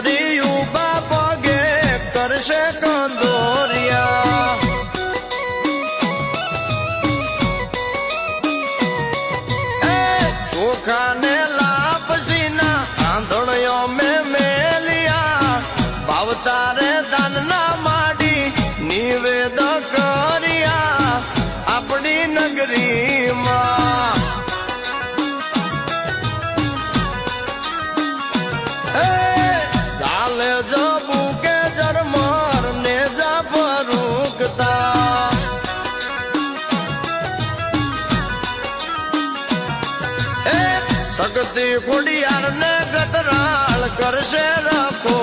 નગરી ઉભા પગે કરશે કંદોરિયા ચોખા ને લાપસીના આંધળિયો મેલિયા ભાવતારે દાનના માડી નિવેદ કર્યા આપણી નગરીમાં ચાલે જબુ કે જરમર ને જાફરુકતા શક્તિ ખોડિયાર ને ગતરાળ કરશે રખો